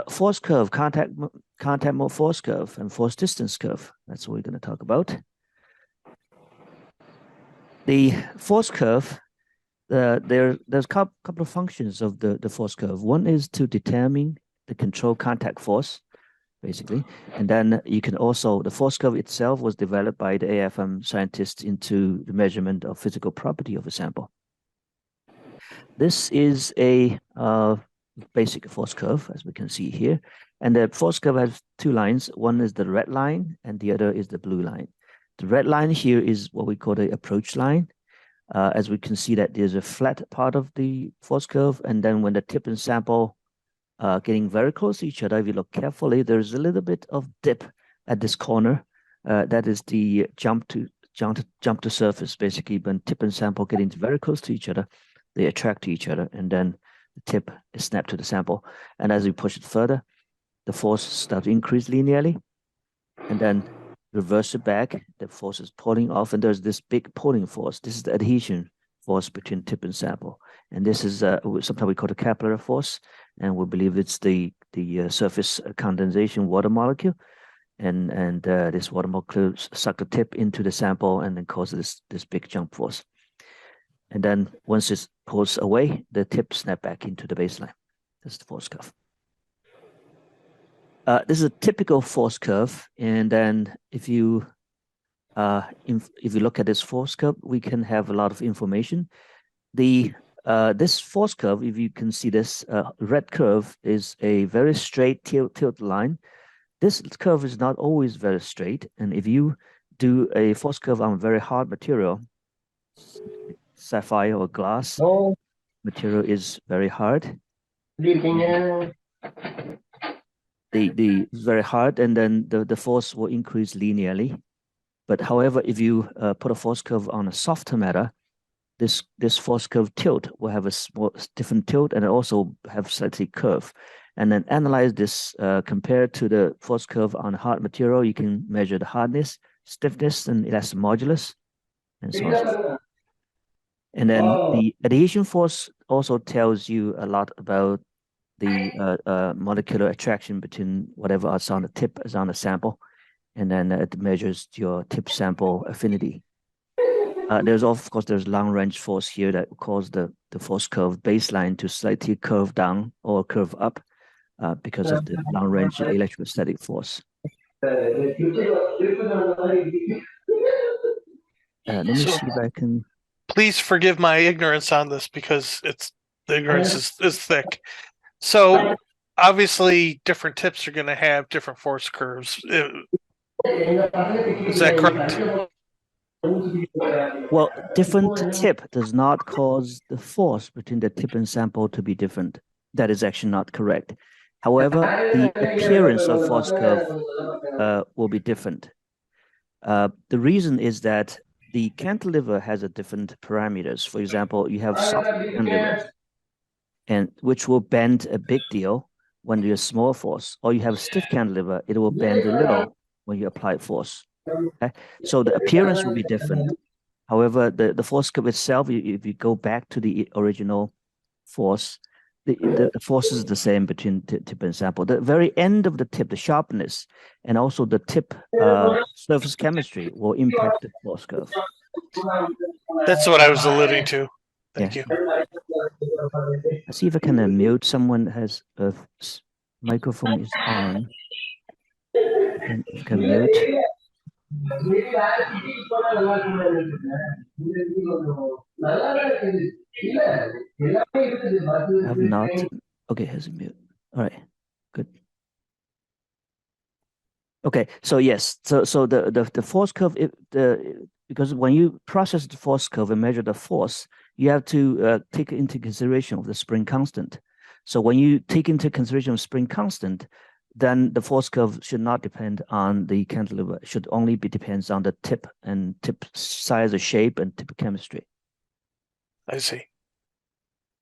force curve, contact mode force curve, and force distance curve. That's what we're going to talk about. The force curve, there's a couple of functions of the force curve. One is to determine the control contact force, basically. And then you can also, the force curve itself was developed by the AFM scientists into the measurement of physical property of a sample. This is a basic force curve, as we can see here. And the force curve has two lines. One is the red line, and the other is the blue line. The red line here is what we call the approach line. As we can see that there's a flat part of the force curve, and then when the tip and sample getting very close to each other, if you look carefully, there's a little bit of dip at this corner. That is the jump to surface, basically. When tip and sample getting very close to each other, they attract to each other, and then the tip is snapped to the sample. And as we push it further, the force starts to increase linearly, and then reverse it back. The force is pulling off, and there's this big pulling force. This is the adhesion force between tip and sample, and this is sometimes we call the capillary force, and we believe it's the surface condensation water molecule, and this water molecule suck the tip into the sample and then causes this big jump force. And then once it pulls away, the tip snap back into the baseline. That's the force curve. This is a typical force curve, and then if you look at this force curve, we can have a lot of information. This force curve, if you can see this red curve, is a very straight tilt line. This curve is not always very straight, and if you do a force curve on very hard material, sapphire or glass material is very hard. The very hard, and then the force will increase linearly. But however, if you put a force curve on a softer matter, this force curve tilt will have a small different tilt and also have slightly curve. And then analyze this compared to the force curve on hard material. You can measure the hardness, stiffness, and elastomodulus, and so on. And then the adhesion force also tells you a lot about the molecular attraction between whatever is on the tip is on the sample, and then it measures your tip sample affinity. There's long range force here that cause the force curve baseline to slightly curve down or curve up because of the long range electrostatic force. Let me see if I can. Please forgive my ignorance on this because the ignorance is thick. So obviously different tips are going to have different force curves. Is that correct? Well, different tip does not cause the force between the tip and sample to be different. That is actually not correct. However, the appearance of force curve will be different. The reason is that the cantilever has a different parameters. For example, you have soft cantilevers, and which will bend a big deal when you have small force, or you have a stiff cantilever, it will bend a little when you apply force. Okay? So the appearance will be different. However, the force curve itself, if you go back to the original force, the force is the same between tip and sample. The very end of the tip, the sharpness, and also the tip surface chemistry will impact the force curve. That's what I was alluding to. Thank you. Let's see if I can unmute someone has a microphone is on. And if I can mute. I have not. Okay, has a mute. All right, good. Okay, so yes, so the force curve, because when you process the force curve and measure the force, you have to take into consideration of the spring constant. So when you take into consideration of spring constant, then the force curve should not depend on the cantilever. It should only depends on the tip and tip size or shape and tip chemistry. I see.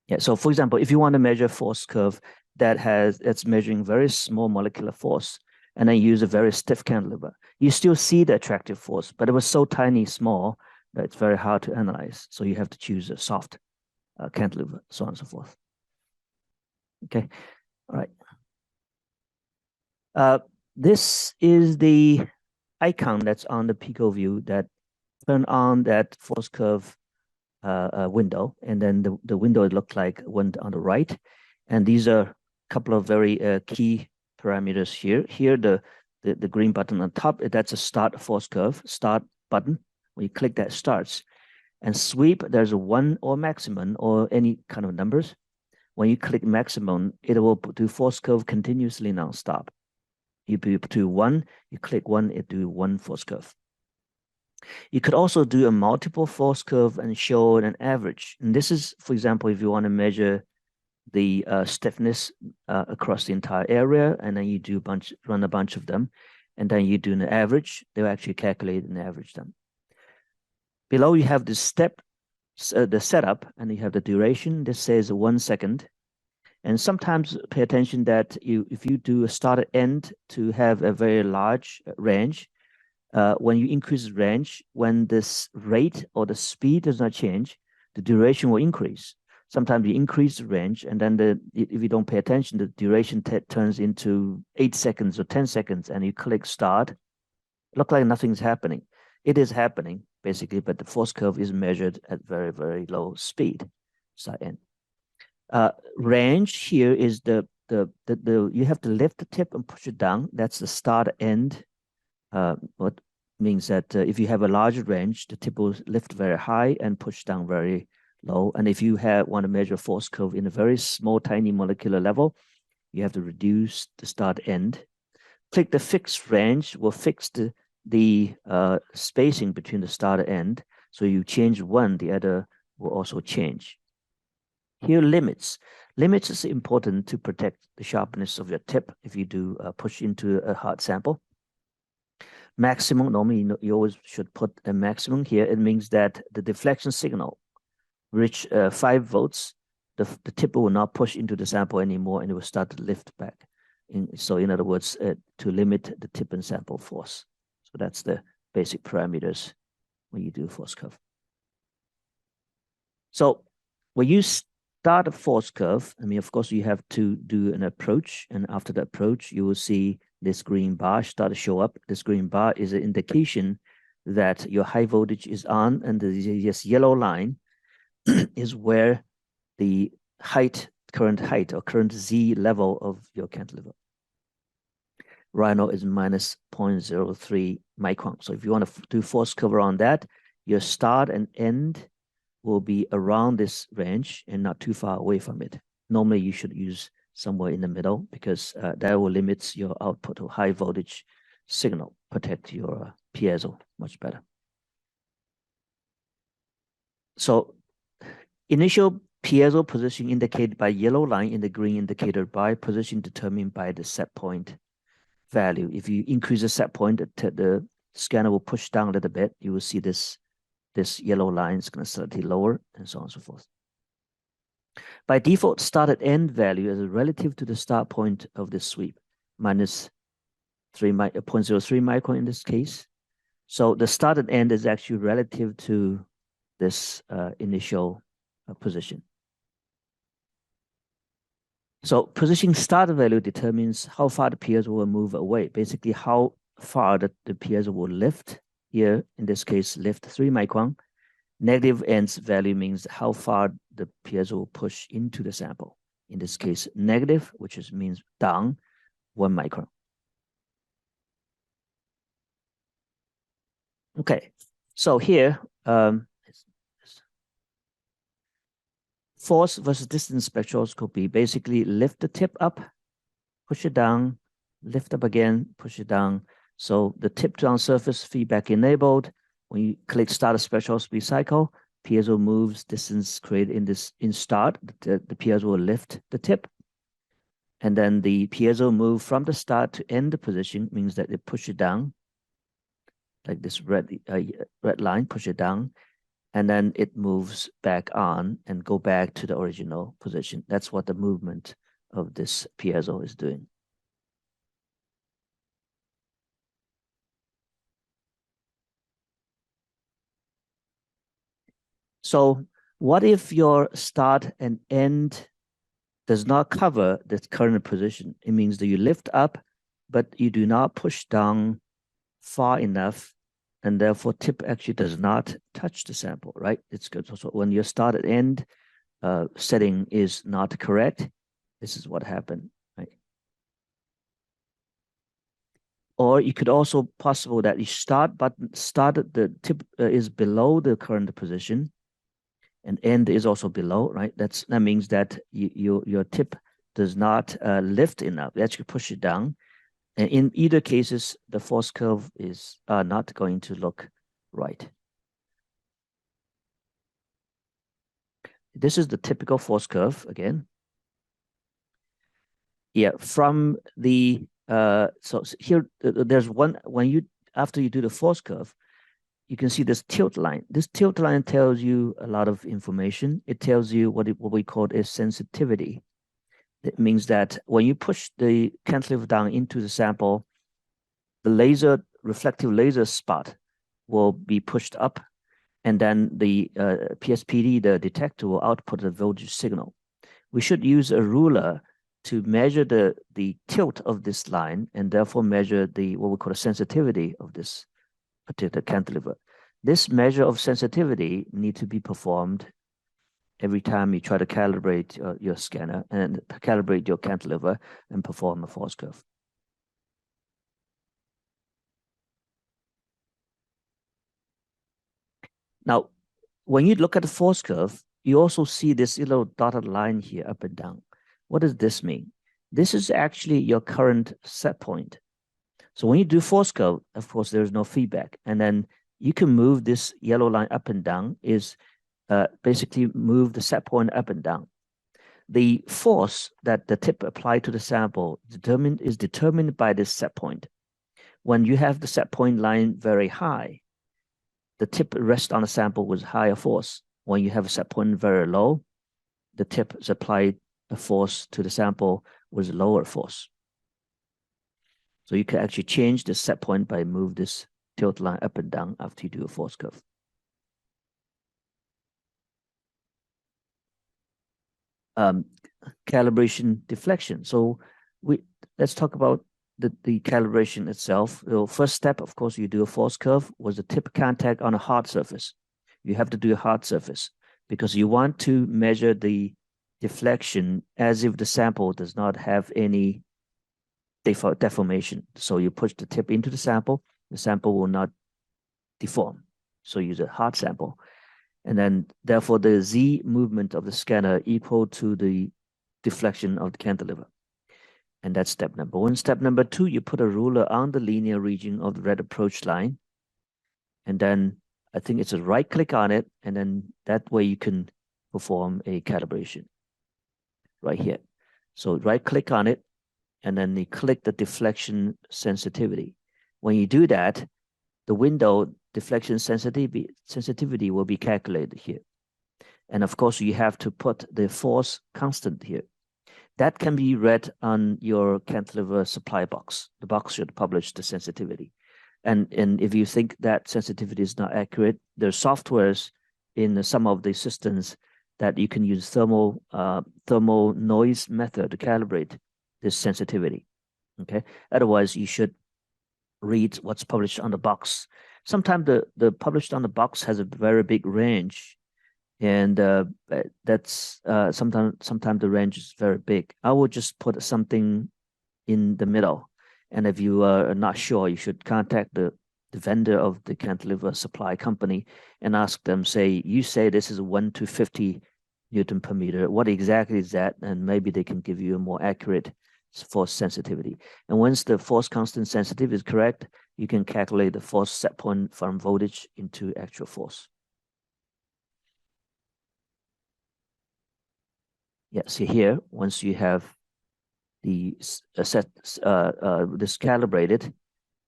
Yeah. So for example, if you want to measure force curve that's measuring very small molecular force, and then use a very stiff cantilever, you still see the attractive force, but it was so tiny, small that it's very hard to analyze. So you have to choose a soft cantilever, so on and so forth. Okay. All right. This is the icon that's on the Pico view that turn on that force curve window, and then the window it looked like one on the right. And these are a couple of very key parameters here. Here, the green button on top, that's a start force curve, start button. When you click that, starts. And sweep, there's a 1 or maximum or any kind of numbers. When you click maximum, it will do force curve continuously non-stop. You do 1, you click 1, it do 1 force curve. You could also do a multiple force curve and show an average. And this is, for example, if you want to measure the stiffness across the entire area, and then you do run a bunch of them, and then you do an average. They'll actually calculate and average them. Below you have the the setup, and you have the duration. This says 1 second. And sometimes pay attention that if you do a start end to have a very large range, when you increase the range, when this rate or the speed does not change, the duration will increase. Sometimes you increase the range, and then if you don't pay attention, the duration turns into 8 seconds or 10 seconds, and you click start. It looks like nothing's happening. It is happening, basically, but the force curve is measured at very, very low speed, start end. Range here is you have to lift the tip and push it down. That's the start end. What means that if you have a larger range, the tip will lift very high and push down very low. And if you want to measure force curve in a very small, tiny molecular level, you have to reduce the start end. Click the fixed range will fix the spacing between the start end. So you change one, the other will also change. Here, limits. Limits is important to protect the sharpness of your tip if you do push into a hard sample. Maximum, normally you always should put a maximum here. It means that the deflection signal reach 5 volts, the tip will not push into the sample anymore, and it will start to lift back. So in other words, to limit the tip and sample force. So that's the basic parameters when you do force curve. So when you start a force curve, I mean, of course, you have to do an approach, and after the approach, you will see this green bar start to show up. This green bar is an indication that your high voltage is on, and this yellow line is where the current height or current Z level of your cantilever. Right now is minus 0.03 micron. So if you want to do force curve on that, your start and end will be around this range and not too far away from it. Normally, you should use somewhere in the middle because that will limit your output to high voltage signal, protect your piezo much better. So initial piezo position indicated by yellow line in the green indicator by position determined by the set point value. If you increase the set point, the scanner will push down a little bit. You will see this yellow line is going to slightly lower, and so on and so forth. By default, start at end value is relative to the start point of the sweep, minus 0.03 micron in this case. So the start and end is actually relative to this initial position. So position start value determines how far the piezo will move away, basically how far the piezo will lift. Here, in this case, lift 3 micron. Negative ends value means how far the piezo will push into the sample. In this case, negative, which means down 1 micron. Okay, so here, force versus distance spectroscopy, basically lift the tip up, push it down, lift up again, push it down. So the tip down surface feedback enabled. When you click start a spectroscopy cycle, piezo moves distance created in start. The piezo will lift the tip. And then the piezo move from the start to end the position means that it push it down, like this red line, push it down. And then it moves back on and go back to the original position. That's what the movement of this piezo is doing. So what if your start and end does not cover the current position? It means that you lift up but you do not push down far enough, and therefore tip actually does not touch the sample, right? It's good. So when your start and end setting is not correct, this is what happened, right? Or you could also possible that you started the tip is below the current position, and end is also below, right? That means that your tip does not lift enough. You actually push it down. And in either cases, the force curve is not going to look right. This is the typical force curve again. Yeah, from the so here there's one when you after you do the force curve, you can see this tilt line. This tilt line tells you a lot of information. It tells you what we call a sensitivity. It means that when you push the cantilever down into the sample, the reflective laser spot will be pushed up, and then the PSPD, the detector, will output a voltage signal. We should use a ruler to measure the tilt of this line, and therefore measure what we call the sensitivity of this particular cantilever. This measure of sensitivity needs to be performed every time you try to calibrate your scanner and calibrate your cantilever and perform a force curve. Now, when you look at the force curve, you also see this little dotted line here up and down. What does this mean? This is actually your current set point. So when you do force curve, of course, there's no feedback. And then you can move this yellow line up and down is basically move the set point up and down. The force that the tip applied to the sample is determined by this set point. When you have the set point line very high, the tip rests on the sample with higher force. When you have a set point very low, the tip is applied a force to the sample with lower force. So you can actually change the set point by move this tilt line up and down after you do a force curve. Calibration deflection. So let's talk about the calibration itself. The first step, of course, you do a force curve with the tip contact on a hard surface. You have to do a hard surface because you want to measure the deflection as if the sample does not have any deformation. So you push the tip into the sample will not deform. So use a hard sample. And then therefore the Z movement of the scanner equal to the deflection of the cantilever. And that's step number one. Step number two, you put a ruler on the linear region of the red approach line. And then I think it's a right click on it. And then that way you can perform a calibration right here. So right click on it, and then you click the deflection sensitivity. When you do that, the window deflection sensitivity will be calculated here. And of course, you have to put the force constant here. That can be read on your cantilever supply box. The box should publish the sensitivity. And if you think that sensitivity is not accurate, there are softwares in some of the systems that you can use thermal noise method to calibrate this sensitivity. Okay. Otherwise, you should read what's published on the box. Sometimes the published on the box has a very big range, and that's sometimes the range is very big. I would just put something in the middle, and if you are not sure, you should contact the vendor of the cantilever supply company and ask them, say, you say this is 1 to 50 Newton per meter. What exactly is that? And maybe they can give you a more accurate force sensitivity. And once the force constant sensitivity is correct, you can calculate the force set point from voltage into actual force. Yeah, see here, once you have this calibrated,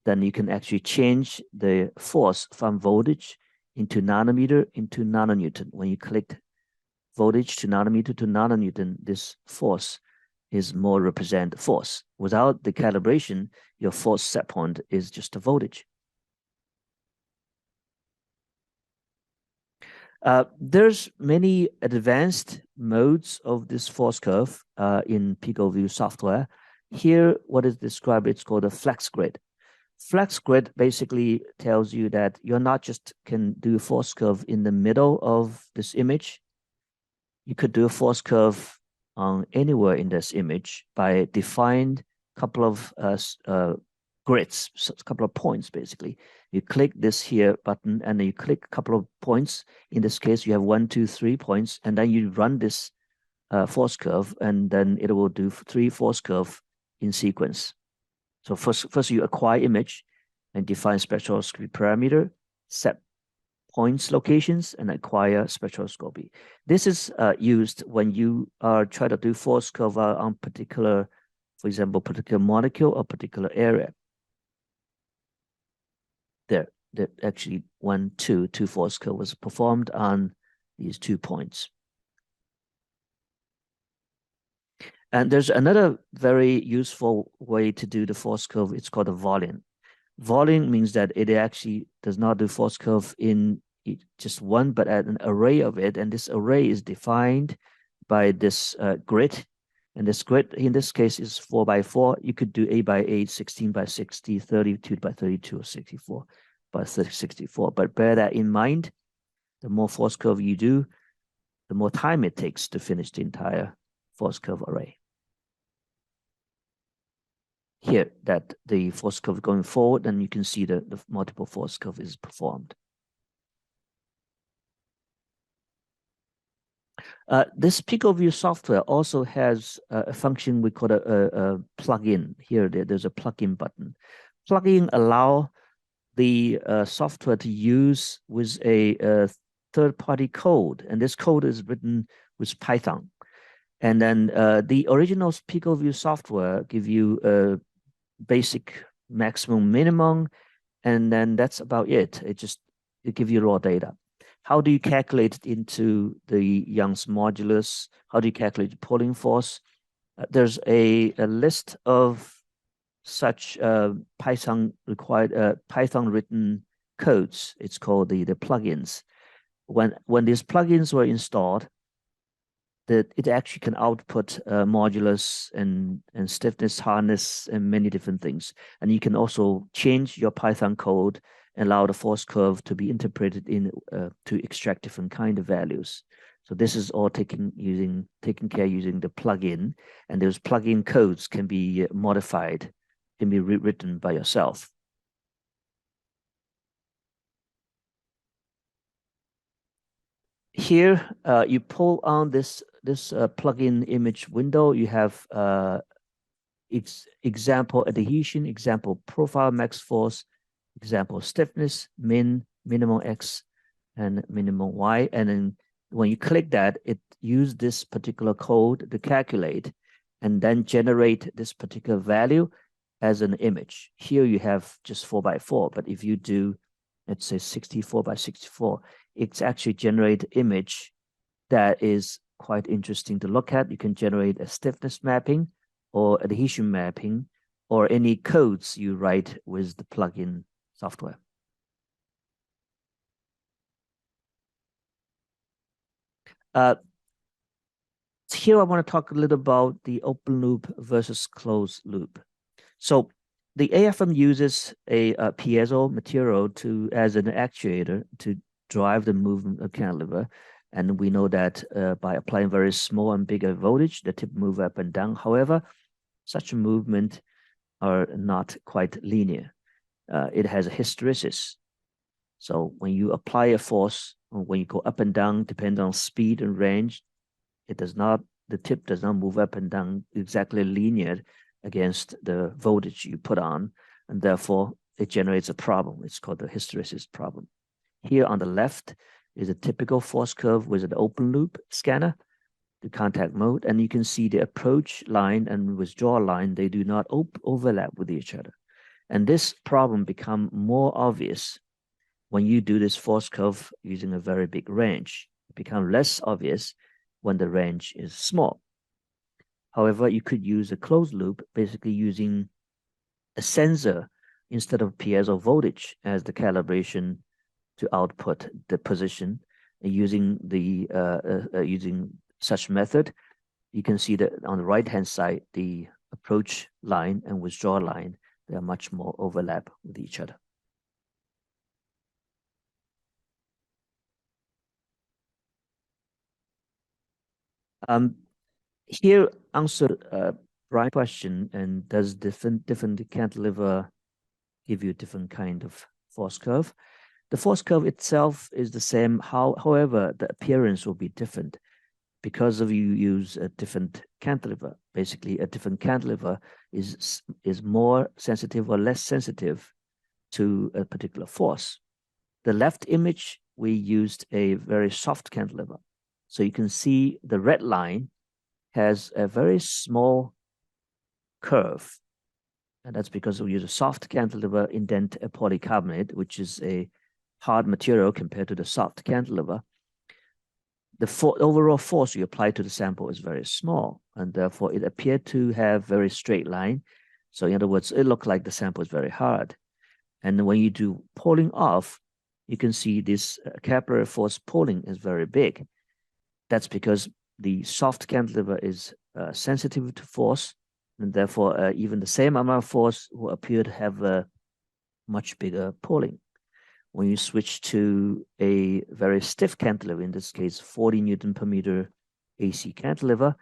then you can actually change the force from voltage into nanometer into nanonewton. When you click voltage to nanonewton, this force is more represent force. Without the calibration, your force set point is just a voltage. There's many advanced modes of this force curve in PicoView software. Here, what is described, it's called a flex grid. Flex grid basically tells you that you're not just can do a force curve in the middle of this image. You could do a force curve on anywhere in this image by defined couple of grids, so a couple of points basically. You click this here button and then you click a couple of points. In this case, you have 1, 2, 3 points, and then you run this force curve, and then it will do 3 force curve in sequence. So first you acquire image and define spectroscopy parameter, set points locations, and acquire spectroscopy. This is used when you are trying to do force curve on particular, for example, particular molecule or particular area. There actually two force curve was performed on these 2 points. And there's another very useful way to do the force curve. It's called a volume. Volume means that it actually does not do force curve in just one, but at an array of it. And this array is defined by this grid. And this grid, in this case, is 4 by 4. You could do 8 by 8, 16 by 60, 32 by 32, or 64 by 64. But bear that in mind. The more force curve you do, the more time it takes to finish the entire force curve array. Here, that the force curve going forward, and you can see the multiple force curve is performed. This PicoView software also has a function we call a plugin. Here, there's a plugin button. Plugin allow the software to use with a third-party code, and this code is written with Python. And then the original PicoView software give you a basic maximum minimum, and then that's about it. It gives you raw data. How do you calculate it into the Young's modulus? How do you calculate the pulling force? There's a list of such Python required Python written codes. It's called the plugins. When these plugins were installed, that it actually can output modulus and stiffness, hardness, and many different things. And you can also change your Python code and allow the force curve to be interpreted in to extract different kind of values. So this is all taken care using the plugin, and those plugin codes can be modified, can be rewritten by yourself. Here, you pull on this plugin image window. You have example adhesion, example profile max force, example stiffness, minimum X, and minimum Y. And then when you click that, it uses this particular code to calculate and then generate this particular value as an image. Here you have just 4 by 4, but if you do, let's say 64 by 64, it's actually generate image that is quite interesting to look at. You can generate a stiffness mapping or adhesion mapping or any codes you write with the plugin software. Here I want to talk a little about the open loop versus closed loop. So the AFM uses a piezo material as an actuator to drive the movement of cantilever. And we know that by applying very small and bigger voltage, the tip move up and down. However, such a movement are not quite linear. It has a hysteresis. So when you apply a force, or when you go up and down, depending on speed and range, the tip does not move up and down exactly linear against the voltage you put on, and therefore it generates a problem. It's called the hysteresis problem. Here on the left is a typical force curve with an open loop scanner, the contact mode, and you can see the approach line and withdrawal line, they do not overlap with each other. And this problem becomes more obvious when you do this force curve using a very big range. It becomes less obvious when the range is small. However, you could use a closed loop, basically using a sensor instead of piezo voltage as the calibration to output the position. Using using such method, you can see that on the right-hand side, the approach line and withdraw line, they are much more overlap with each other. Here answer Brian's question, and does different cantilever give you different kind of force curve? The force curve itself is the same. However, the appearance will be different because of you use a different cantilever. Basically, a different cantilever is more sensitive or less sensitive to a particular force. The left image, we used a very soft cantilever. So you can see the red line has a very small curve. And that's because we use a soft cantilever indent a polycarbonate, which is a hard material compared to the soft cantilever. The overall force you apply to the sample is very small, and therefore it appeared to have very straight line. So in other words, it looked like the sample is very hard. And when you do pulling off, you can see this capillary force pulling is very big. That's because the soft cantilever is sensitive to force, and therefore even the same amount of force will appear to have a much bigger pulling. When you switch to a very stiff cantilever, in this case 40 Newton per meter AC cantilever,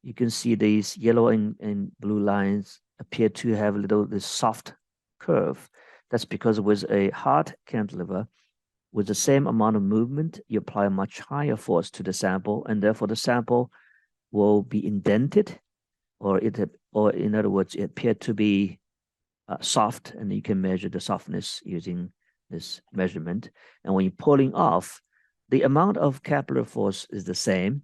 you can see these yellow and blue lines appear to have this soft curve. That's because with a hard cantilever, with the same amount of movement, you apply a much higher force to the sample, and therefore the sample will be indented, or in other words, it appeared to be soft, and you can measure the softness using this measurement. And when you're pulling off, the amount of capillary force is the same.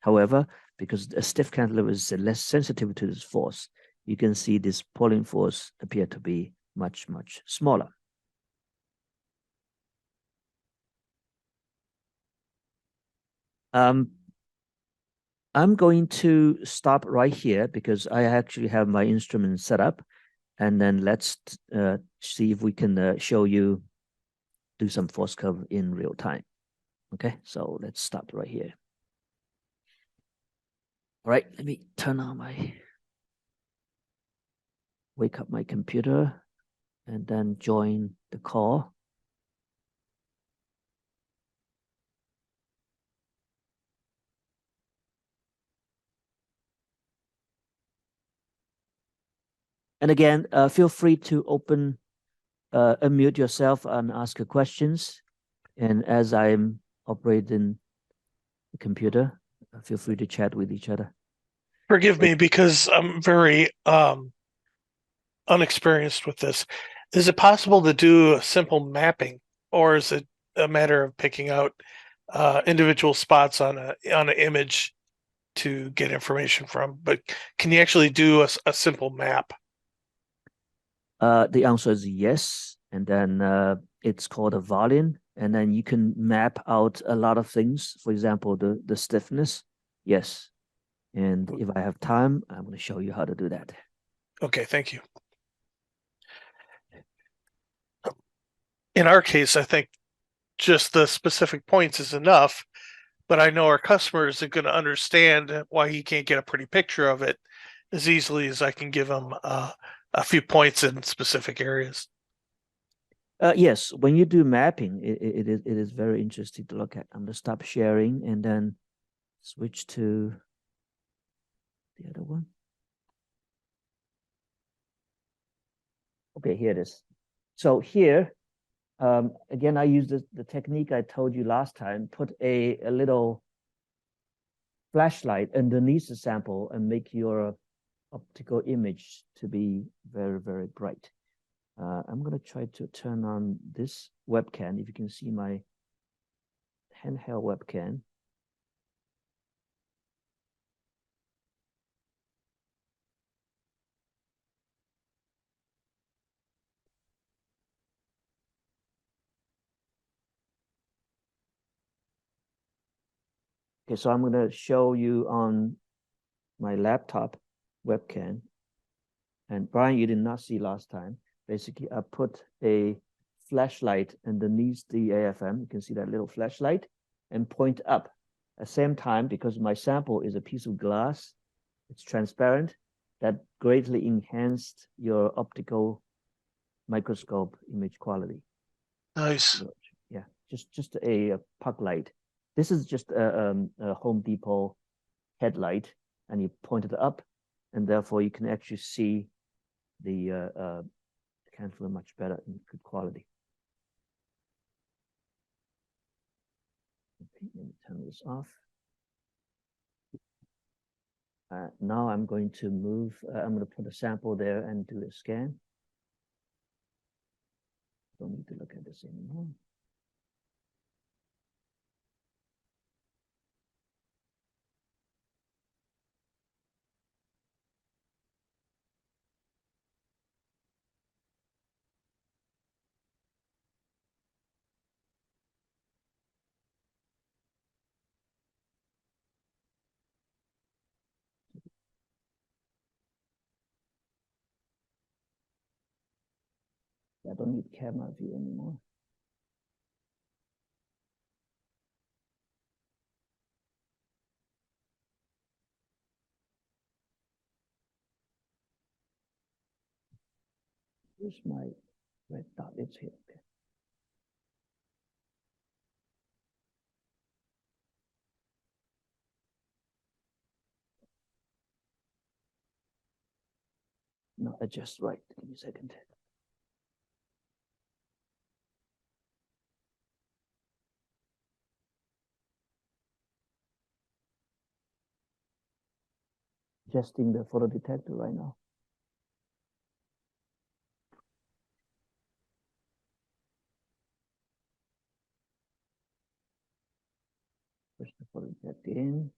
However, because a stiff cantilever is less sensitive to this force, you can see this pulling force appear to be much, much smaller. I'm going to stop right here because I actually have my instrument set up, and then let's see if we can show you do some force curve in real time. Okay, so let's stop right here. All right, let me turn on wake up my computer and then join the call. And again, feel free to unmute yourself and ask questions. And as I'm operating the computer, feel free to chat with each other. Forgive me because I'm very unexperienced with this. Is it possible to do a simple mapping, or is it a matter of picking out individual spots on an image to get information from? But can you actually do a simple map? The answer is yes, and then it's called a volume, and then you can map out a lot of things. For example, the stiffness. Yes, and if I have time, I'm going to show you how to do that. Okay, thank you. In our case, I think just the specific points is enough, but I know our customer isn't going to understand why he can't get a pretty picture of it as easily as I can give him a few points in specific areas. Yes, when you do mapping, it is very interesting to look at. I'm going to stop sharing and then switch to the other one. Okay, here it is. So here, again, I use the technique I told you last time. Put a little flashlight underneath the sample and make your optical image to be very, very bright. I'm going to try to turn on this webcam. If you can see my handheld webcam. Okay, so I'm going to show you on my laptop webcam. And Brian, you did not see last time. Basically, I put a flashlight underneath the AFM. You can see that little flashlight and point up. At the same time, because my sample is a piece of glass, it's transparent. that greatly enhanced your optical microscope image quality. Nice. Yeah, just a puck light. This is just a Home Depot headlight, and you point it up, and therefore you can actually see the cantilever much better in good quality. Okay, let me turn this off. Now I'm going to move, I'm going to put a sample there and do a scan. Don't need to look at this anymore. I don't need camera view anymore. Where's my red dot? It's here. Okay. No, adjust right. Give me a second. Adjusting the photo detector right now. Push the photo detector in.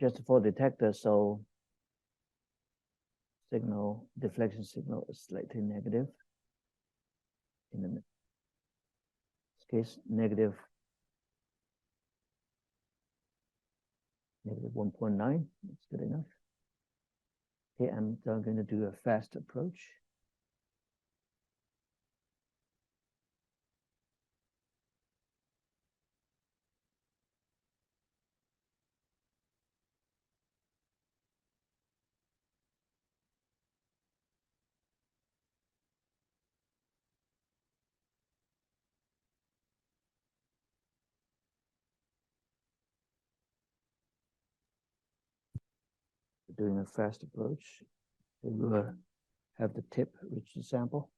Just the photo detector, so signal, deflection signal is slightly negative. In this case, negative 1.9. That's good enough. Okay, I'm going to do a fast approach. Doing a fast approach. We'll have the tip reach the sample.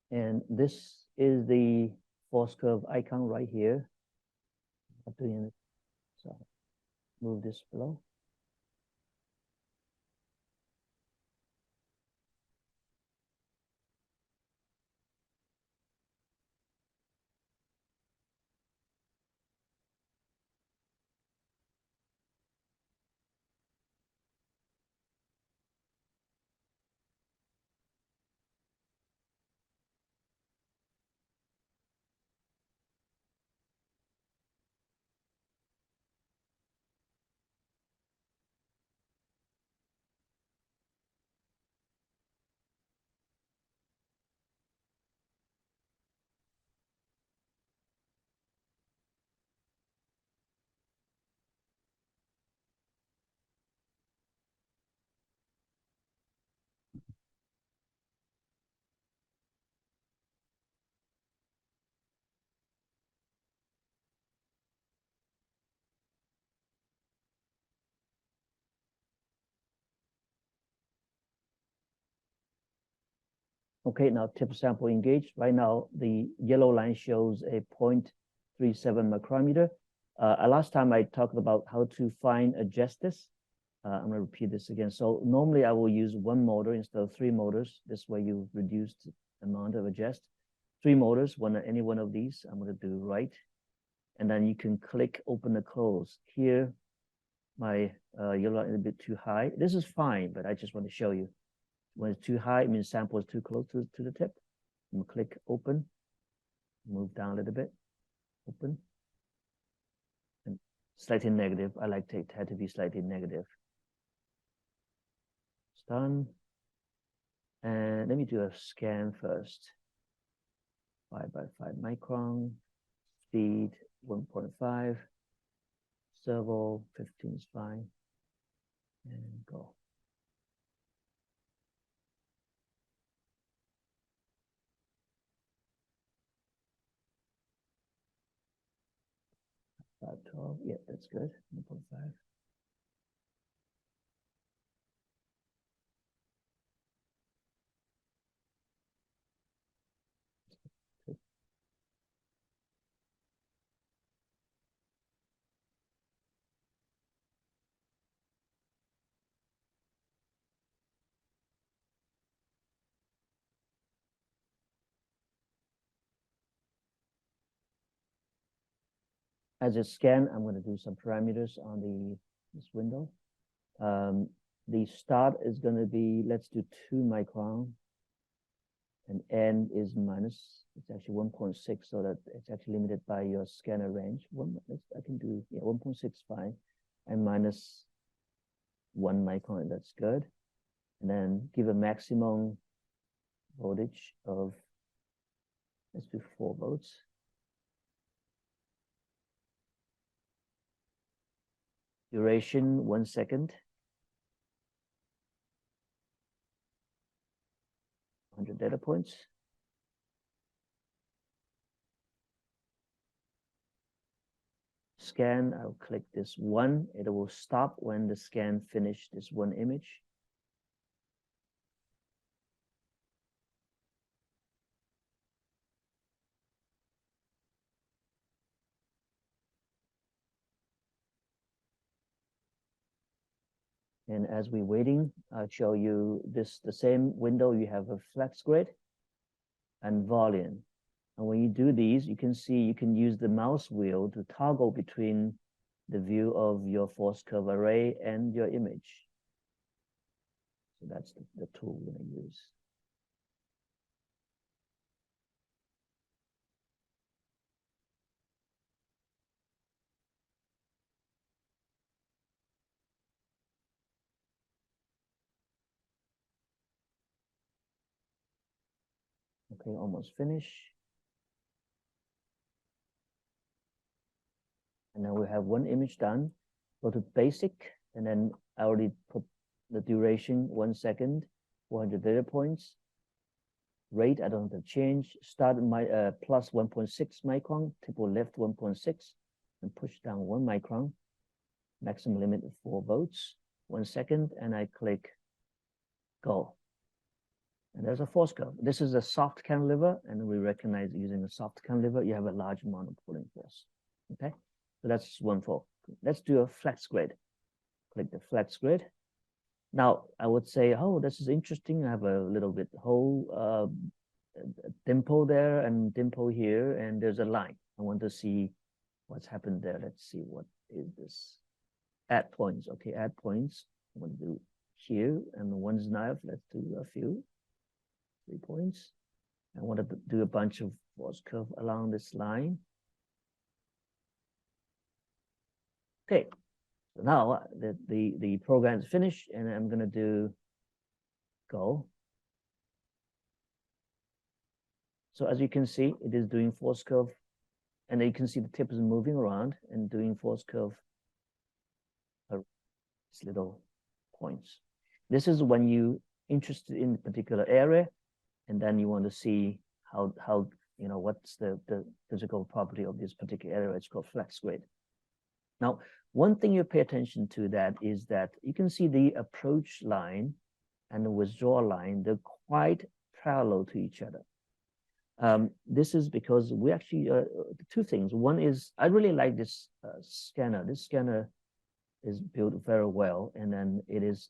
And this is the force curve icon right here. I'm doing it. So move this below. Okay, now tip sample engaged. Right now, the yellow line shows a 0.37 micrometer. Last time I talked about how to fine adjust this. I'm going to repeat this again. So normally I will use one motor instead of three motors. This way you reduce the amount of adjust. Three motors, any one of these, I'm going to do right. And then you can click open or close. Here, my yellow line is a bit too high. This is fine, but I just want to show you. When it's too high, it means sample is too close to the tip. I'm gonna click open, move down a little bit, open, and slightly negative. I like it had to be slightly negative. It's done. And let me do a scan first. 5 by 5 micron, speed 1.5, servo 15 is fine, and go. About 12, yeah, that's good. 1.5. As a scan, I'm going to do some parameters on this window. The start is going to be, let's do 2 micron, and end is minus, it's actually 1.6, so that it's actually limited by your scanner range. I can do 1.65 and minus 1 micron, that's good. And then give a maximum voltage of, let's do 4 volts. Duration 1 second. 100 data points. Scan, I'll click this 1. It will stop when the scan finishes this 1 image. And as we're waiting, I'll show you this, the same window. You have a flex grid and volume. And when you do these, you can see you can use the mouse wheel to toggle between the view of your force curve array and your image. So that's the tool we're going to use. Okay, almost finished. And now we have 1 image done. Go to basic, and then I already put the duration 1 second, 400 data points. Rate, I don't have to change. Start my plus 1.6 micron, typical left 1.6, and push down 1 micron. Maximum limit of 4 volts. 1 second, and I click go. And there's a force curve. This is a soft cantilever, and we recognize using a soft cantilever, you have a large amount of pulling force. Okay, so that's 1 for. Let's do a flex grid. Click the flex grid. Now, I would say, oh, this is interesting. I have a little bit whole dimple there and dimple here, and there's a line. I want to see what's happened there. Let's see, what is this? Add points. Okay, add points. I'm going to do here, and the one's knife. Let's do a few. 3 points. I want to do a bunch of force curve along this line. Okay, so now the program is finished, and I'm going to do go. So as you can see, it is doing force curve, and you can see the tip is moving around and doing force curve. These little points. This is when you interested in a particular area, and then you want to see how what's the physical property of this particular area. It's called flex grid. Now, one thing you pay attention to that is that you can see the approach line and the withdrawal line, they're quite parallel to each other. This is because we actually, 2 things. One is, I really like this scanner. This scanner is built very well, and then it is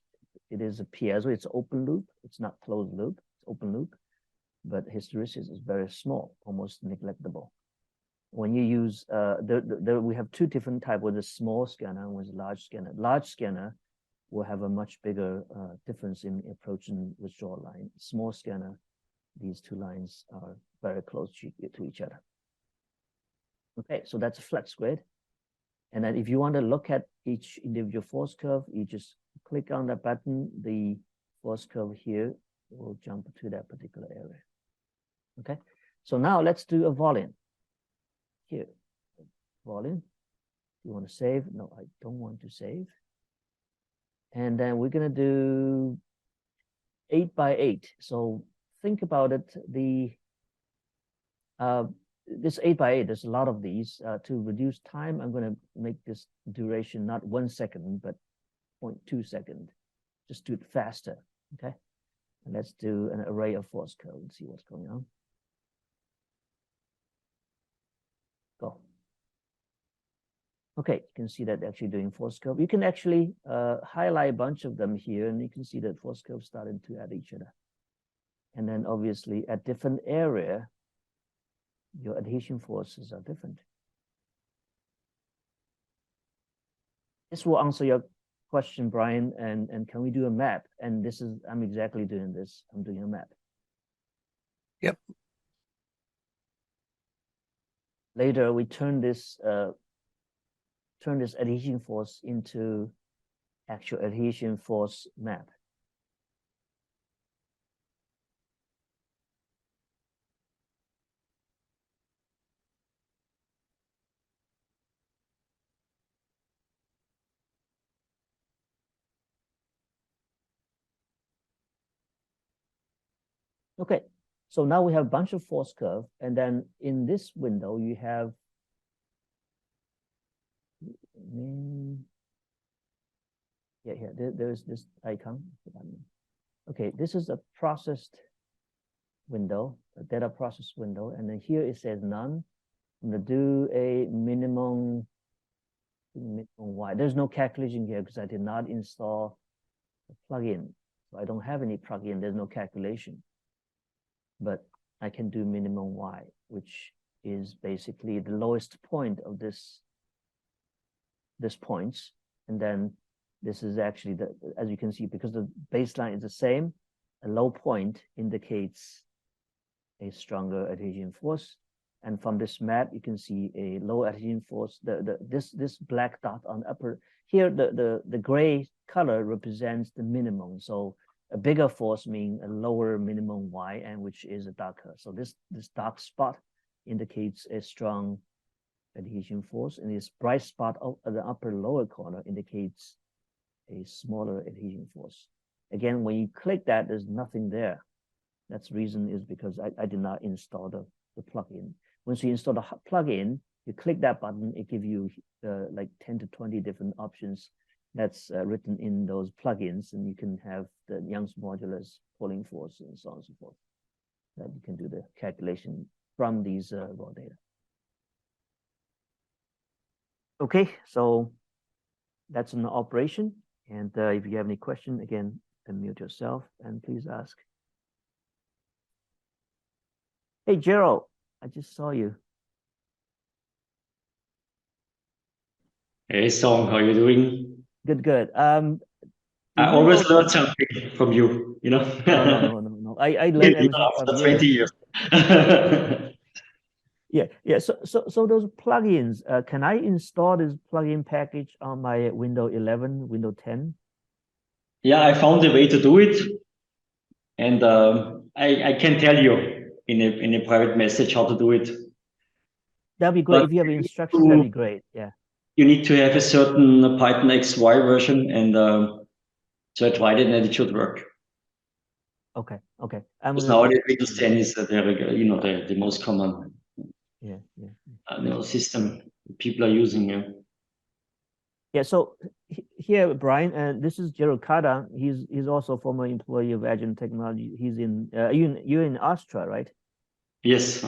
a piezo. It's open loop. It's not closed loop. It's open loop, but hysteresis is very small, almost neglectable. When you use we have 2 different types. With a small scanner and with a large scanner. Large scanner will have a much bigger difference in approach and withdrawal line. Small scanner, these two lines are very close to each other. Okay, so that's a flex grid. And then if you want to look at each individual force curve, you just click on that button, the force curve here will jump to that particular area. Okay, so now let's do a volume. Here, volume. You want to save? No, I don't want to save. And then we're going to do 8 by 8. So think about it. This 8 by 8, there's a lot of these. To reduce time, I'm going to make this duration not 1 second, but 0.2 seconds. Just do it faster. Okay. And let's do an array of force curve and see what's going on. Go. Okay, you can see that actually doing force curve. You can actually highlight a bunch of them here, and you can see that force curve starting to add each other. And then obviously at different area, your adhesion forces are different. This will answer your question, Brian, and can we do a map? And this is, I'm exactly doing this. I'm doing a map. Yep. Later, we turn this adhesion force into actual adhesion force map. Okay, so now we have a bunch of force curve, and then in this window you have there's this icon. Okay, this is a processed window, a data process window, and then here it says none. I'm gonna do a minimum Y. There's no calculation here because I did not install a plugin, so I don't have any plugin. There's no calculation. But I can do minimum Y, which is basically the lowest point of this points. And then this is actually, as you can see, because the baseline is the same, a low point indicates a stronger adhesion force. And from this map, you can see a low adhesion force. This black dot on the upper, here the gray color represents the minimum. So a bigger force means a lower minimum Y, and which is a darker. So this dark spot indicates a strong adhesion force, and this bright spot at the upper lower corner indicates a smaller adhesion force. Again, when you click that, there's nothing there. That's the reason is because I did not install the plugin. Once you install the plugin, you click that button, it gives you like 10 to 20 different options that's written in those plugins, and you can have the Young's modulus, pulling force, and so on and so forth. That you can do the calculation from these raw data. Okay, so that's an operation. And if you have any question, again, unmute yourself and please ask. Hey, Gerald, I just saw you. Hey, Song, how are you doing? Good, good. I always learn something from you, you know? No. I learned everything from you. 20 years. Yeah. So those plugins, can I install this plugin package on my Windows 11, Windows 10? Yeah, I found a way to do it, and I can tell you in a private message how to do it. That'd be great. If you have instructions, that'd be great. Yeah. You need to have a certain Python XY version, and so I tried it, and it should work. Okay. Because nowadays Windows 10 is the most common system people are using. Yeah. So here, Brian, and this is Gerald Kada. He's also a former employee of Agent Technology. He's in you're in Austria, right? Yes.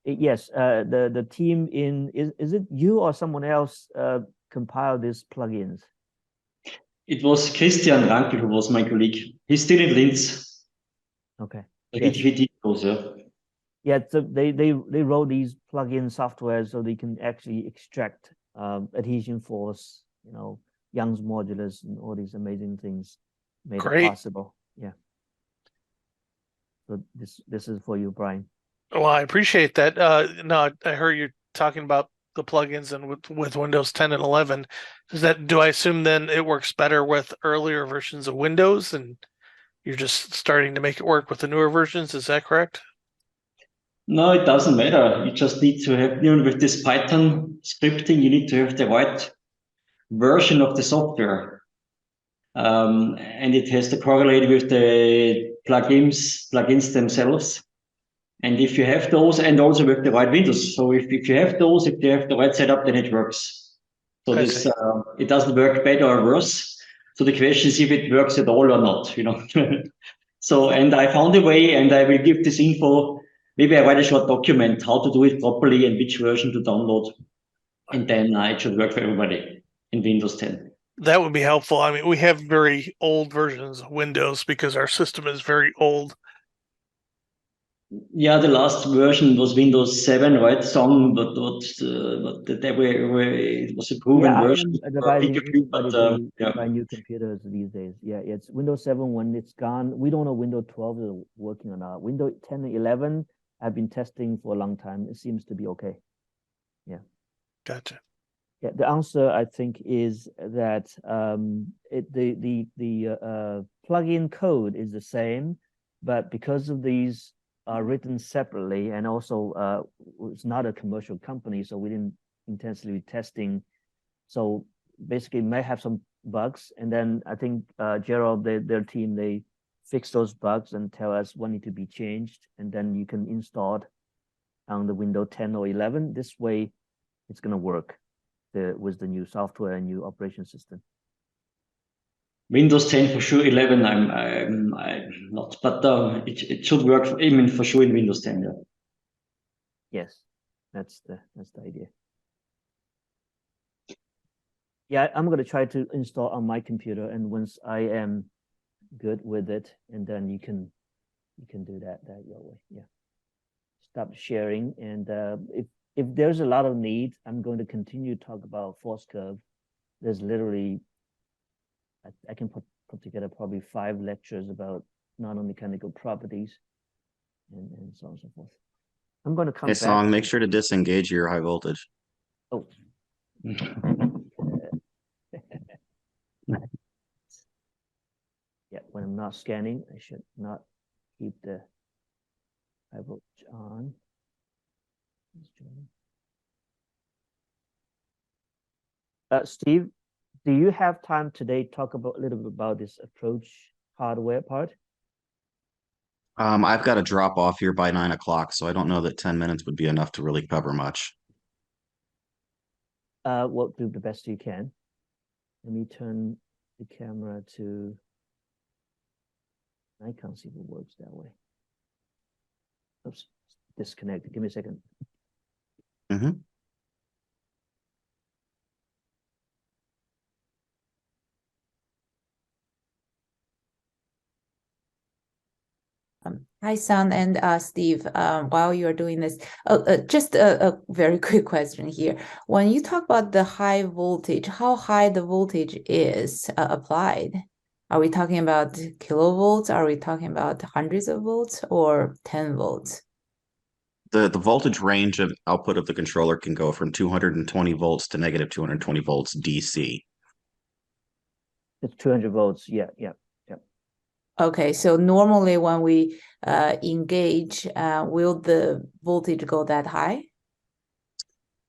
Yes. The team is it you or someone else compile these plugins? It was Christian Rankel who was my colleague. He's still in Linz. Okay. Yes. He did those, Yeah, so they wrote these plugin software so they can actually extract adhesion force, Young's modulus and all these amazing things made Great. it possible. Yeah. So this is for you, Brian. Well, I appreciate that. No, I heard you talking about the plugins and with Windows 10 and 11. Do I assume then it works better with earlier versions of Windows and you're just starting to make it work with the newer versions? Is that correct? No, it doesn't matter. You just need to have, with this Python scripting, you need to have the right version of the software. And it has to correlate with the plugins themselves. And if you have those, and also with the right Windows. So if you have those, if you have the right setup, then it works. So this it doesn't work better or worse. So the question is if it works at all or not, So, and I found a way, and I will give this info. Maybe I write a short document how to do it properly and which version to download. And then it should work for everybody in Windows 10. That would be helpful. I mean, we have very old versions of Windows because our system is very old. Yeah, the last version was Windows 7, right? Some, but it was a proven version. I am advising everybody to Yeah. buy new computers these days. Yeah, it's Windows 7 when it's gone. We don't know Windows 12 is working or not. Windows 10 and 11, I've been testing for a long time. It seems to be okay. Yeah. Gotcha. Yeah, the answer I think is that plugin code is the same, but because of these are written separately, and also it's not a commercial company, so we didn't intensively testing. So basically, it may have some bugs, and then I think Gerald, their team, they fix those bugs and tell us what need to be changed, and then you can install it on the Windows 10 or 11. This way, it's going to work with the new software and new operation system. Windows 10 for sure, 11 I'm not, but it should work even for sure in Windows 10. Yeah. Yes, that's the idea. Yeah, I'm going to try to install on my computer, and once I am good with it, and then you can do that your way. Yeah. Stop sharing, and if there's a lot of need, I'm going to continue to talk about force curve. There's literally, I can put together probably 5 lectures about nano-mechanical properties and so on and so forth. I'm going to come back. Song, make sure to disengage your high voltage. Oh. Yeah, when I'm not scanning, I should not keep the high voltage on. Steve, do you have time today to talk about a little bit about this approach hardware part? I've got to drop off here by 9 o'clock, so I don't know that 10 minutes would be enough to really cover much. Well, do the best you can. Let me turn the camera to, I can't see if it works that way. Oops, disconnected. Give me a second. Mm-hmm. Hi, Son and Steve. While you're doing this, just a very quick question here. When you talk about the high voltage, how high the voltage is applied? Are we talking about kilovolts? Are we talking about hundreds of volts or 10 volts? The voltage range of output of the controller can go from 220 volts to negative 220 volts DC. It's 200 volts. Yeah. Okay, so normally when we engage, will the voltage go that high?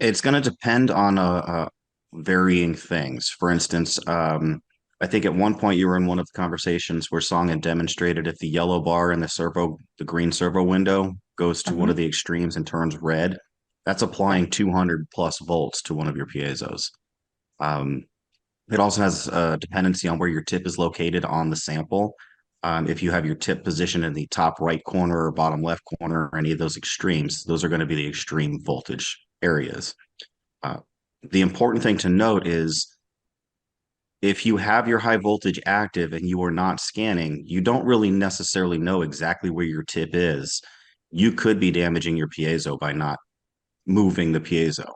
It's going to depend on varying things. For instance, I think at one point you were in one of the conversations where Song had demonstrated if the yellow bar in the green servo window goes to one of the extremes and turns red, that's applying 200 plus volts to one of your piezos. It also has a dependency on where your tip is located on the sample. If you have your tip positioned in the top right corner or bottom left corner, or any of those extremes, those are going to be the extreme voltage areas. The important thing to note is if you have your high voltage active and you are not scanning, you don't really necessarily know exactly where your tip is. You could be damaging your piezo by not moving the piezo.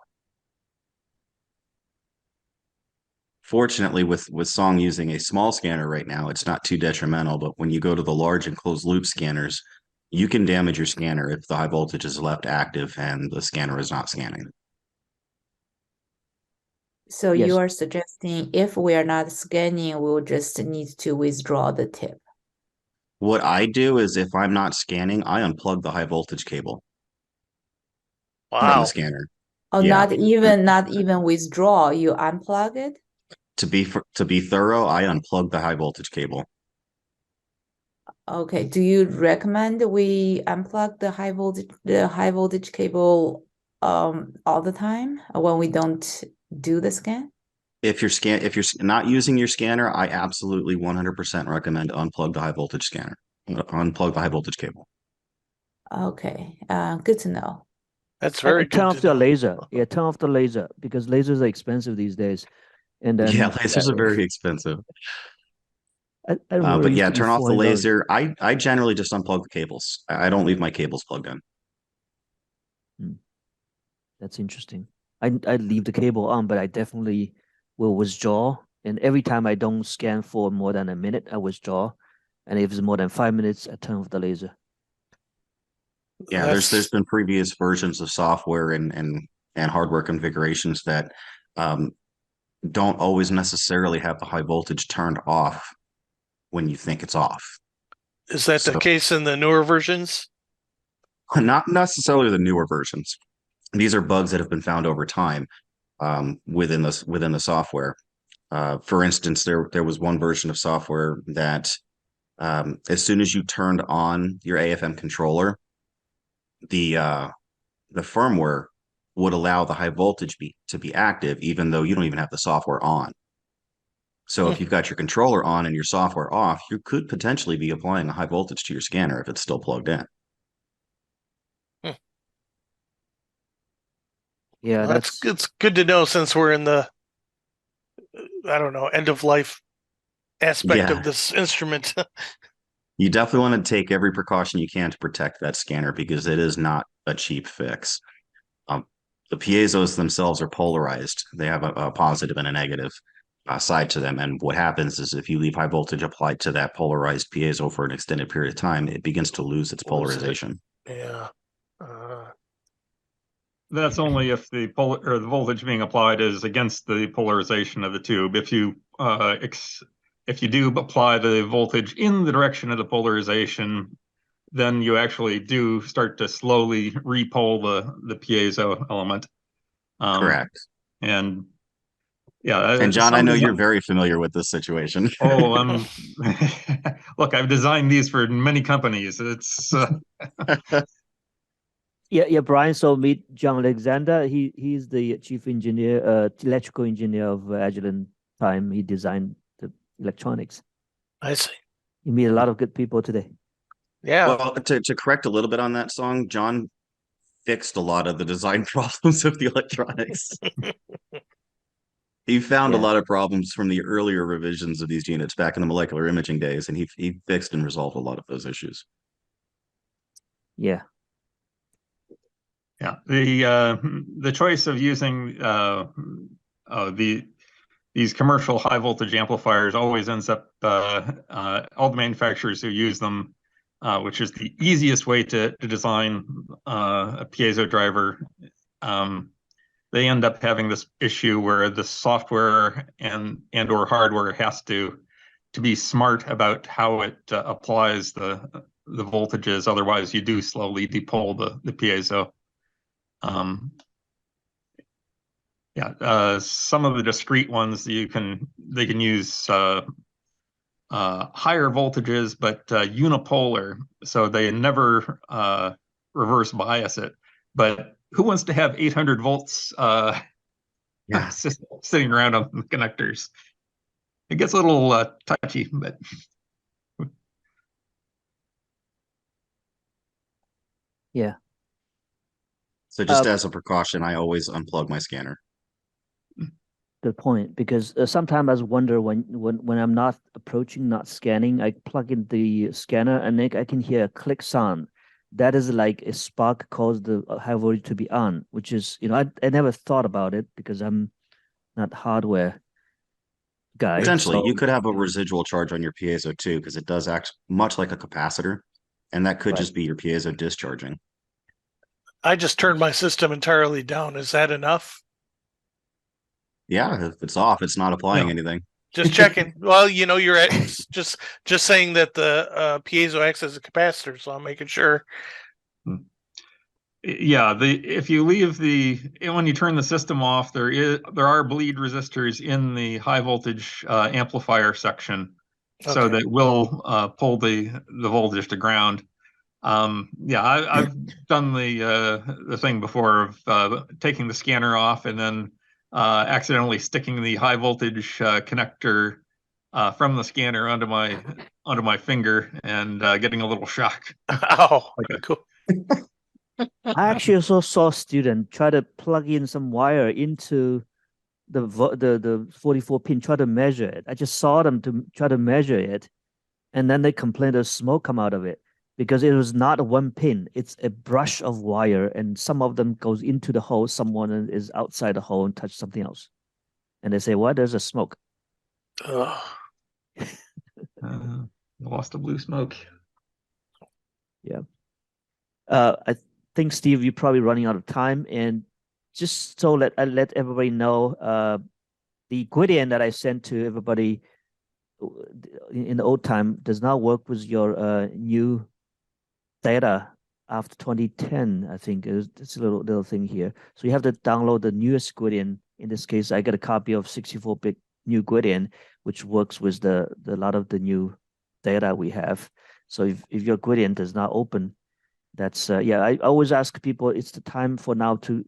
Fortunately, with Song using a small scanner right now, it's not too detrimental. But when you go to the large and closed loop scanners, you can damage your scanner if the high voltage is left active and the scanner is not scanning. So Yes. you are suggesting if we are not scanning, we'll just need to withdraw the tip. What I do is if I'm not scanning, I unplug the high voltage cable from the Wow. scanner. Oh, Yeah. not even withdraw, you unplug it? To be thorough, I unplug the high voltage cable. Okay. Do you recommend we unplug the high voltage cable all the time when we don't do the scan? If you're not using your scanner, I absolutely 100% recommend unplug the high voltage scanner. Unplug the high voltage cable. Okay. Good to know. That's very And turn good off to the know. laser. Yeah, turn off the laser because lasers are expensive these days. And then Yeah, lasers are very expensive. I remember it But used yeah, to be turn off the $400. laser. I generally just unplug the cables. I don't leave my cables plugged in. That's interesting. I leave the cable on, but I definitely will withdraw. And every time I don't scan for more than a minute, I withdraw. And if it's more than 5 minutes, I turn off the laser. Yeah, there's been previous versions of software and hardware configurations that um, don't always necessarily have the high voltage turned off when you think it's off. Is that the So case in the newer versions? not necessarily the newer versions. These are bugs that have been found over time within the software. For instance, there was one version of software that as soon as you turned on your AFM controller, the firmware would allow the high voltage to be active, even though you don't even have the software on. So if you've got your controller on and your software off, you could potentially be applying a high voltage to your scanner if it's still plugged in. Yeah, Well, it's good to know since we're in the I don't know end of life aspect of Yeah, this instrument. you definitely want to take every precaution you can to protect that scanner because it is not a cheap fix. Um, the piezos themselves are polarized. They have a positive and a negative side to them. And what happens is if you leave high voltage applied to that polarized piezo for an extended period of time, it begins to lose its polarization. Yeah. Uh, That's only if the voltage being applied is against the polarization of the tube. If you do apply the voltage in the direction of the polarization, then you actually do start to slowly repole the piezo element. Correct. And yeah, And John, I know you're very familiar with this situation. Oh, look, I've designed these for many companies. It's yeah, Brian. So meet John Alexander. He's the chief engineer, electrical engineer of Agilent Time. He designed the electronics. I see. You meet a lot of good people today. Yeah. Well, to correct a little bit on that song, John fixed a lot of the design problems of the electronics. He found a Yeah. lot of problems from the earlier revisions of these units back in the molecular imaging days, and he fixed and resolved a lot of those issues. Yeah. yeah. The choice of using these commercial high voltage amplifiers always ends up all the manufacturers who use them, which is the easiest way to design a piezo driver. They end up having this issue where the software and or hardware has to be smart about how it applies the voltages. Otherwise, you do slowly depole the piezo. Some of the discrete ones they can use higher voltages, but unipolar, so they never reverse bias it. But who wants to have 800 volts sitting around on the connectors? It gets a little touchy, but Yeah. So just as a precaution, I always unplug my scanner. Good point. Because sometimes I wonder when I'm not approaching, not scanning, I plug in the scanner and then I can hear a click sound. That is like a spark caused the high voltage to be on, which is I never thought about it because I'm not hardware guy. Potentially, So, you could have a residual charge on your piezo too, because it does act much like a capacitor, and that could Right. just be your piezo discharging. I just turned my system entirely down. Is that enough? Yeah, if it's off, it's not applying Yeah. anything. Just checking. Well, you're at just saying that the piezo acts as a capacitor, so I'm making sure. Yeah, if you leave when you turn the system off, there are bleed resistors in the high voltage amplifier section, so Okay. that will pull the voltage to ground. Yeah, I've done the thing before of taking the scanner off and then accidentally sticking the high voltage connector from the scanner onto my finger and getting a little shock. Oh, Okay. cool. I actually also saw a student try to plug in some wire into the 44 pin, try to measure it. I just saw them to try to measure it, and then they complained there's smoke come out of it because it was not a one pin, it's a brush of wire, and some of them goes into the hole, someone is outside the hole and touch something else, and they say, "What? There's a smoke." Ugh. Lost a blue smoke. Yeah. I think Steve, you're probably running out of time, and just so I let everybody know, the gradient that I sent to everybody in the old time does not work with your new data after 2010. I think it's a little thing here. So you have to download the newest gradient. In this case, I got a copy of 64-bit new gradient, which works with the lot of the new data we have. So if your gradient does not open, that's yeah. I always ask people, it's the time for now to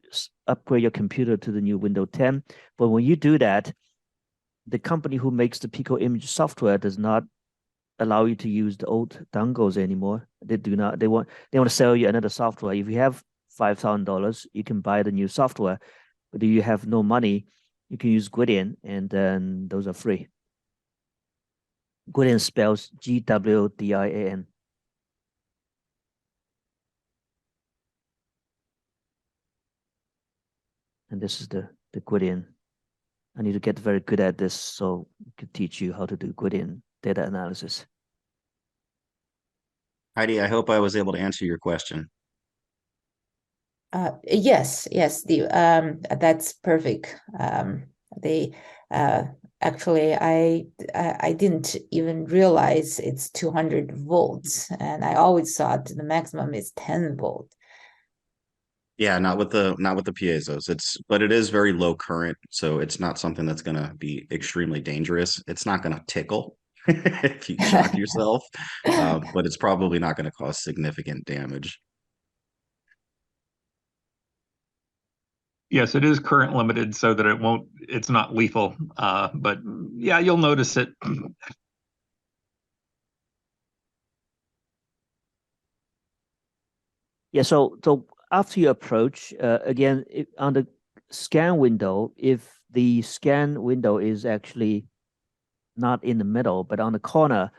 upgrade your computer to the new Windows 10. But when you do that, the company who makes the Pico image software does not allow you to use the old dongles anymore. They do not. They want to sell you another software. If you have $5,000, you can buy the new software. But if you have no money, you can use Gradient, and then those are free. Gradient spells GWDIAN. And this is the Gradient. I need to get very good at this so I could teach you how to do Gradient data analysis. Heidi, I hope I was able to answer your question. Yes, Steve. That's perfect. They actually, I didn't even realize it's 200 volts, and I always thought the maximum is 10 volt. Yeah, not with the piezos. But it is very low current, so it's not something that's going to be extremely dangerous. It's not going to tickle if you shock yourself, but it's probably not going to cause significant damage. Yes, it is current limited so that it's not lethal. But yeah, you'll notice it. Yeah, so after you approach, again, on the scan window, if the scan window is actually not in the middle, but on the corner,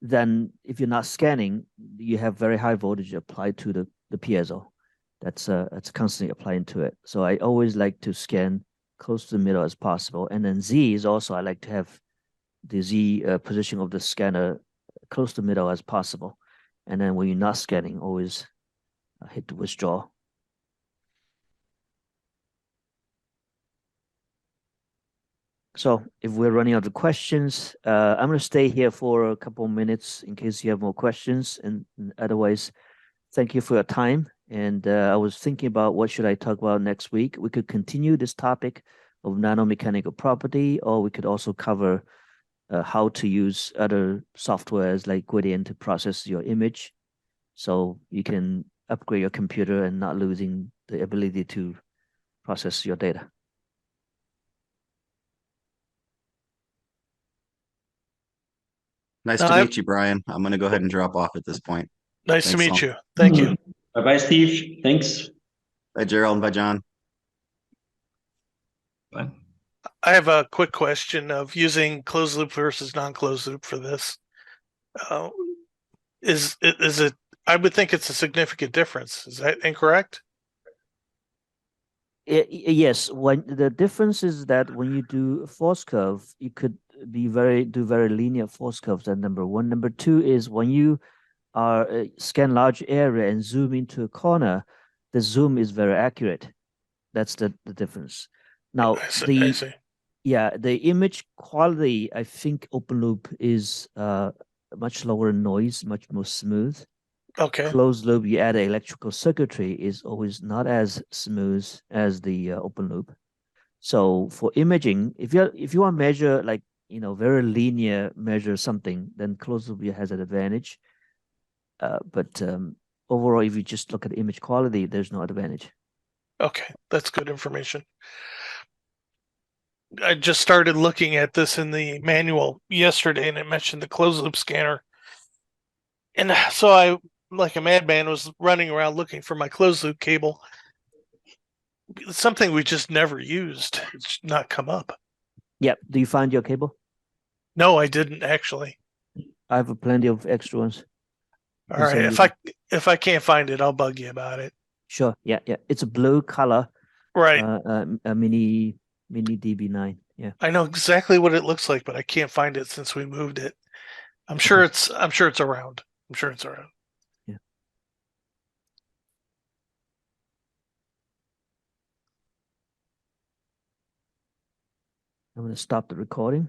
then if you're not scanning, you have very high voltage applied to the piezo. That's constantly applying to it. So I always like to scan close to the middle as possible. And then Z is also, I like to have the Z position of the scanner close to the middle as possible. And then when you're not scanning, always hit the withdraw. So if we're running out of questions, I'm going to stay here for a couple of minutes in case you have more questions. And otherwise, thank you for your time. And I was thinking about what should I talk about next week. We could continue this topic of nanomechanical property, or we could also cover how to use other softwares like Gradient to process your image, so you can upgrade your computer and not losing the ability to process your data. Nice to meet you, Brian. I'm going to go ahead and drop off at this point. Nice to Thanks, meet Tom. you. Thank you. Bye-bye, Steve. Thanks. Bye, Gerald. Bye, John. But I have a quick question of using closed loop versus non-closed loop for this. Is it? I would think it's a significant difference. Is that incorrect? Yes, when the difference is that when you do a force curve, you could do very linear force curves. That's number one. Number two is when you are scan large area and zoom into a corner, the zoom is very accurate. That's the difference. Now I see. the image quality, I think open loop is much lower noise, much more smooth. Okay. Closed loop, you add electrical circuitry, is always not as smooth as the open loop. So for imaging, if you want to measure like very linear measure something, then closed loop has an advantage. But overall, if you just look at image quality, there's no advantage. Okay, that's good information. I just started looking at this in the manual yesterday, and it mentioned the closed loop scanner. And so I, like a madman, was running around looking for my closed loop cable. It's something we just never used. It's not come up. Yep. Do you find your cable? No, I didn't actually. I have plenty of extra ones. All right. If I can't find it, I'll bug you about it. Sure. Yeah. It's a blue color. Right. A mini DB9. Yeah. I know exactly what it looks like, but I can't find it since we moved it. I'm sure it's around. I'm sure it's around. Yeah. I'm going to stop the recording.